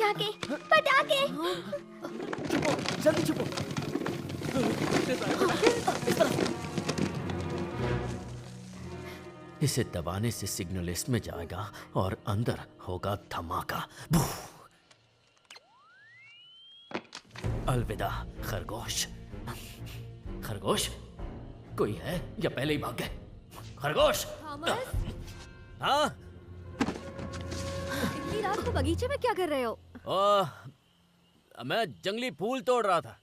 पटाखे पटाखे। छुपो, जल्दी छुपो। इस तरफ। इसे दबाने से सिग्नल इसमें जाएगा और अंदर होगा धमाका। अलविदा खरगोश। खरगोश, कोई है या पहले ही भाग गए? खरगोश। थॉमस, हाँ? इतनी रात को बगीचे में क्या कर रहे हो? मैं जंगली फूल तोड़ रहा था।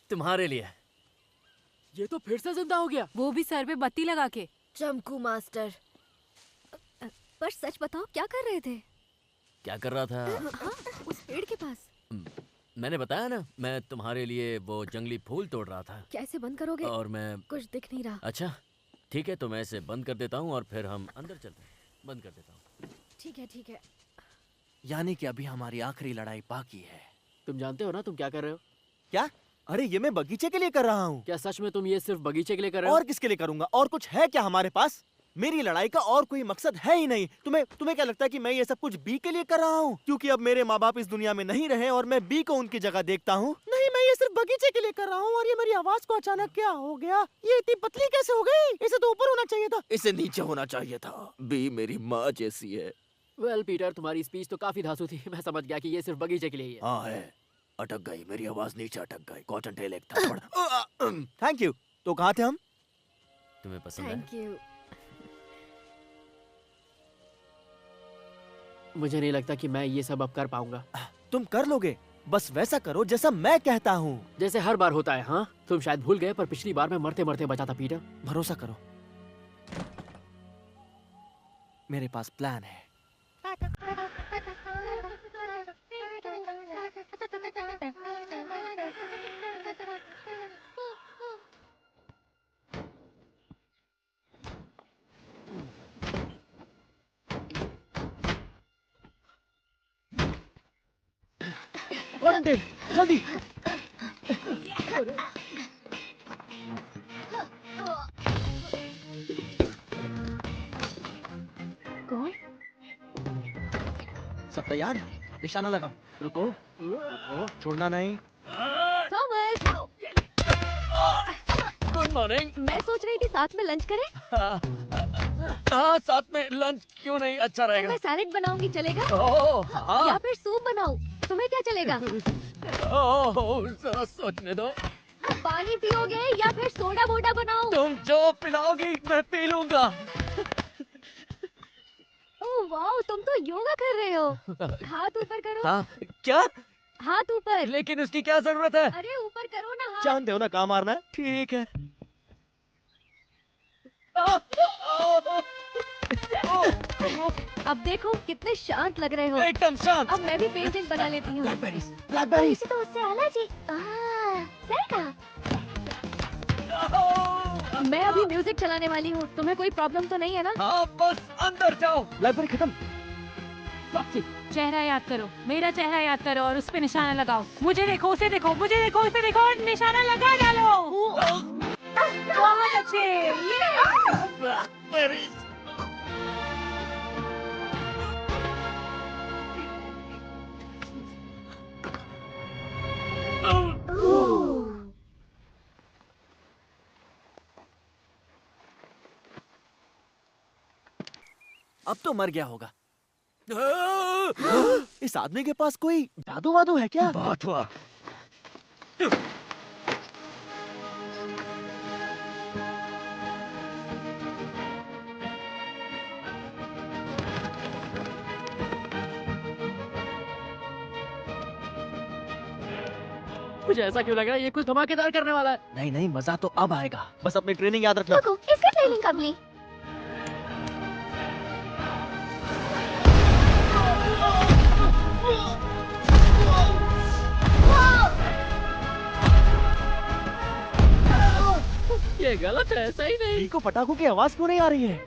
तुम्हारे लिए। ये तो फिर से जिंदा हो गया। वो भी सर पे बत्ती लगा के। चमकू मास्टर। पर सच बताओ, क्या कर रहे थे? क्या कर रहा था? हाँ, उस पेड़ के पास। मैंने बताया ना, मैं तुम्हारे लिए वो जंगली फूल तोड़ रहा था। कैसे बंद करोगे? और मैं कुछ दिख नहीं रहा। अच्छा ठीक है, तो मैं इसे बंद कर देता हूँ और फिर हम अंदर चलते हैं। बंद कर देता हूँ। ठीक है ठीक है। यानी कि अभी हमारी आखिरी लड़ाई बाकी है। तुम जानते हो ना तुम क्या कर रहे हो? क्या? अरे ये मैं बगीचे के लिए कर रहा हूँ। क्या सच में तुम ये सिर्फ बगीचे के लिए कर रहे हो? और किसके लिए करूंगा? और कुछ है क्या हमारे पास? मेरी लड़ाई का और कोई मकसद है ही नहीं। तुम्हें क्या लगता है कि मैं ये सब कुछ बी के लिए कर रहा हूँ? क्योंकि अब मेरे माँ बाप इस दुनिया में नहीं रहे और मैं बी को उनकी जगह देखता हूँ? नहीं, मैं ये सिर्फ बगीचे के लिए कर रहा हूँ। और ये मेरी आवाज को अचानक क्या हो गया? ये इतनी पतली कैसे हो गई? इसे तो ऊपर होना चाहिए था। इसे नीचे होना चाहिए था। बी मेरी माँ जैसी है। वेल पीटर, तुम्हारी स्पीच तो काफी धांसू थी। मैं समझ गया कि ये सिर्फ बगीचे के लिए ही है। हाँ है। अटक गई, मेरी आवाज नीचे अटक गई। कॉटन टेल एक थप्पड़। Thank you. तो कहाँ थे हम? तुम्हें पसंद है? Thank you. मुझे नहीं लगता कि मैं ये सब अब कर पाऊंगा। तुम कर लोगे, बस वैसा करो जैसा मैं कहता हूँ। जैसे हर बार होता है। हाँ, तुम शायद भूल गए, पर पिछली बार मैं मरते मरते बचा था पीटर। भरोसा करो, मेरे पास प्लान है। जल्दी। कौन? सब तैयार? निशाना लगाओ। रुको, छोड़ना नहीं। Thomas, good morning. मैं सोच रही थी साथ में लंच करें। हाँ, साथ में लंच क्यों नहीं? अच्छा तो रहेगा। मैं सैलेड बनाऊंगी, चलेगा? ओह हाँ। या फिर सूप बनाऊं? तुम्हें क्या चलेगा? ओह, जरा सोचने दो। पानी पियोगे या फिर सोडा वोडा बनाऊं? तुम जो पिलाओगी मैं पी लूंगा। ओह वाह, तुम तो योगा कर रहे हो। हाथ ऊपर करो। हाँ, क्या? हाथ ऊपर। लेकिन उसकी क्या जरूरत है? अरे ऊपर करो ना हाथ। जानते हो ना कहाँ मारना है? ठीक है। अब देखो कितने शांत लग रहे हो। एकदम शांत। अब मैं भी पेंटिंग बना लेती हूँ। ब्लैकबेरीज। तो उससे एलर्जी। सही कहा। मैं अभी म्यूजिक चलाने वाली हूँ। तुम्हें कोई प्रॉब्लम तो नहीं है ना? हाँ, बस अंदर जाओ। ब्लैकबेरी खत्म। चेहरा याद करो, मेरा चेहरा याद करो और उस पे निशाना लगाओ। मुझे देखो, उसे देखो, मुझे देखो, उसे देखो और निशाना लगा डालो। बहुत अच्छे। अब तो मर गया होगा। इस आदमी के पास कोई जादू वादू है क्या? बहुत हुआ। मुझे ऐसा क्यों लग रहा है ये कुछ धमाकेदार करने वाला है? नहीं नहीं, मजा तो अब आएगा। बस अपनी ट्रेनिंग याद रखना। रुको, इसका ट्रेनिंग कब ली? ये गलत है, सही नहीं। को पटाखों की आवाज क्यों नहीं आ रही है?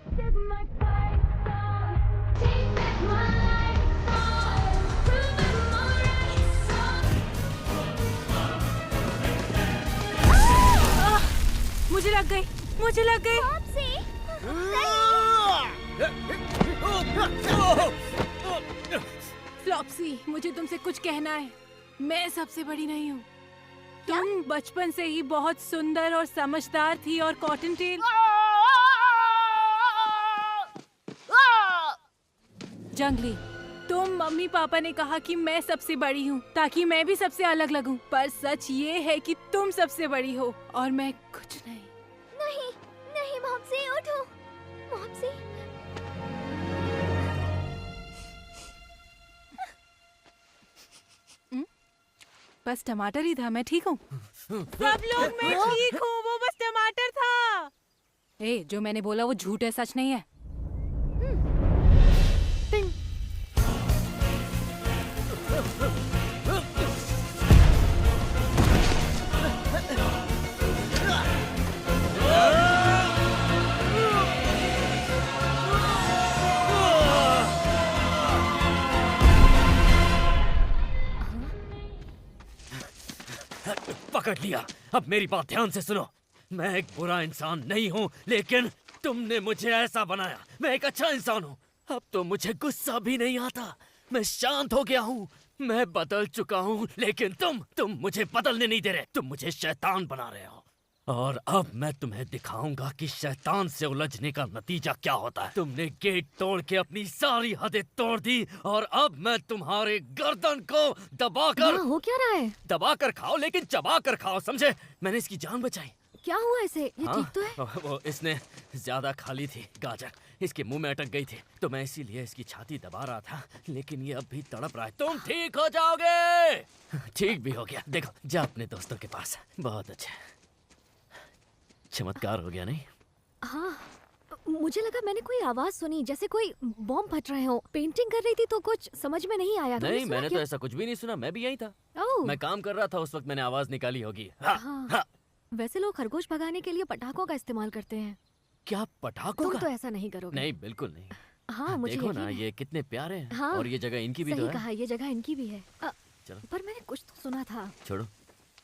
मुझे लग गई, मुझे लग गई। फ्लॉप्सी, मुझे तुमसे कुछ कहना है। मैं सबसे बड़ी नहीं हूँ। तुम बचपन से ही बहुत सुंदर और समझदार थी और कॉटन टेल जंगली, तुम मम्मी पापा ने कहा कि मैं सबसे बड़ी हूँ ताकि मैं भी सबसे अलग लगूं, पर सच ये है कि तुम सबसे बड़ी हो और मैं कुछ नहीं। नहीं नहीं मॉम्सी, उठो मॉम्सी। बस टमाटर ही था, मैं ठीक हूँ। सब लोग मैं ठीक हूँ, वो बस टमाटर था। ए, जो मैंने बोला वो झूठ है, सच नहीं है। पकड़ लिया। अब मेरी बात ध्यान से सुनो। मैं एक बुरा इंसान नहीं हूँ, लेकिन तुमने मुझे ऐसा बनाया। मैं एक अच्छा इंसान हूँ। अब तो मुझे गुस्सा भी नहीं आता। मैं शांत हो गया हूँ। मैं बदल चुका हूँ, लेकिन तुम मुझे बदलने नहीं दे रहे। तुम मुझे शैतान बना रहे हो। और अब मैं तुम्हें दिखाऊंगा कि शैतान से उलझने का नतीजा क्या होता है। तुमने गेट तोड़ के अपनी सारी हदें तोड़ दी, और अब मैं तुम्हारे गर्दन को दबाकर हो क्या रहा है? दबाकर खाओ, लेकिन चबाकर खाओ, समझे? मैंने इसकी जान बचाई। क्या हुआ इसे? ये हाँ, ठीक तो है? वो इसने ज्यादा खा ली थी गाजर, इसके मुंह में अटक गई थी, तो मैं इसीलिए इसकी छाती दबा रहा था, लेकिन ये अब भी तड़प रहा है। तुम ठीक हो जाओगे। ठीक भी हो गया। देखो, जा अपने दोस्तों के पास। बहुत अच्छा, चमत्कार हो गया नहीं? हाँ, मुझे लगा मैंने कोई आवाज सुनी, जैसे कोई बॉम्ब फट रहे हो। पेंटिंग कर रही थी तो कुछ समझ में नहीं आया। नहीं, मैंने तो ऐसा कुछ भी नहीं सुना। मैं भी यही था। ओह, मैं काम कर रहा था उस वक्त, मैंने आवाज निकाली होगी। हाँ, हाँ। हाँ। वैसे लोग खरगोश भगाने के लिए पटाखों का इस्तेमाल करते हैं। क्या पटाखों तुम का? तो ऐसा नहीं करोगे। नहीं, बिल्कुल नहीं। हाँ, मुझे देखो यकीन ना, है। ये कितने प्यारे हैं। हाँ, और ये जगह इनकी भी तो सही है। कहा, ये जगह इनकी भी है। चलो। पर मैंने कुछ तो सुना था। छोड़ो,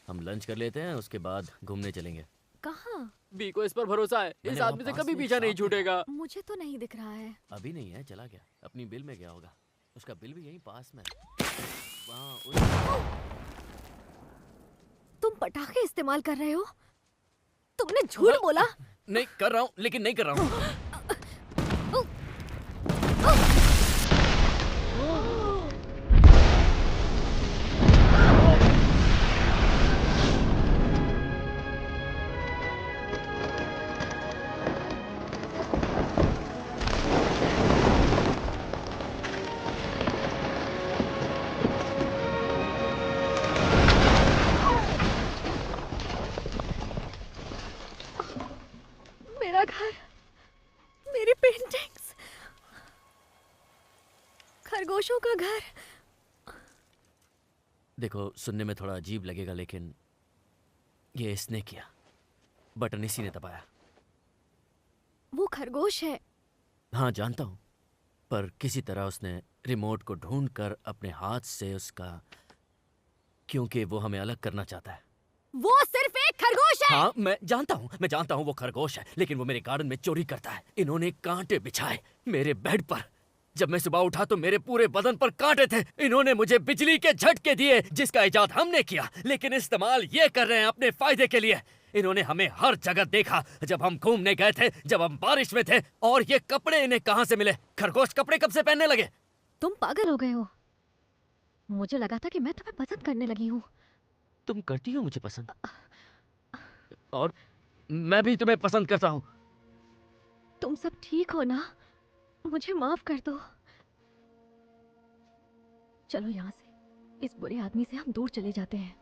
हम लंच कर लेते हैं, उसके बाद घूमने चलेंगे। कहाँ? बी को इस पर भरोसा है। मैंने इस वहाँ आदमी से पास कभी में पीछा नहीं सांप छूटेगा। मुझे तो नहीं दिख रहा है। अभी नहीं है, चला गया। अपनी बिल में गया होगा। उसका बिल भी यहीं पास में है। वहाँ उस... तुम पटाखे इस्तेमाल कर रहे हो? तुमने झूठ बोला। नहीं कर रहा हूँ, लेकिन नहीं कर रहा हूँ। मेरा घर, मेरी पेंटिंग्स, खरगोशों का घर। देखो, सुनने में थोड़ा अजीब लगेगा, लेकिन ये इसने किया। बटन इसी ने दबाया। वो खरगोश है। हाँ, जानता हूँ, पर किसी तरह उसने रिमोट को ढूंढकर अपने हाथ से उसका, क्योंकि वो हमें अलग करना चाहता है। वो सिर्फ एक खरगोश है। हाँ, मैं जानता हूँ वो खरगोश है, लेकिन वो मेरे गार्डन में चोरी करता है। इन्होंने कांटे बिछाए मेरे बेड पर। जब मैं सुबह उठा तो मेरे पूरे बदन पर कांटे थे। इन्होंने मुझे बिजली के झटके दिए, जिसका इजाद हमने किया, लेकिन इस्तेमाल ये कर रहे हैं अपने फायदे के लिए। इन्होंने हमें हर जगह देखा, जब हम घूमने गए थे, जब हम बारिश में थे, और ये कपड़े इन्हें कहाँ से मिले? खरगोश कपड़े कब से पहनने लगे? तुम पागल हो गए हो। मुझे लगा था कि मैं तुम्हें पसंद करने लगी हूँ। तुम करती हो मुझे पसंद, और मैं भी तुम्हें पसंद करता हूँ। तुम सब ठीक हो ना? मुझे माफ कर दो। चलो यहाँ से, इस बुरे आदमी से हम दूर चले जाते हैं।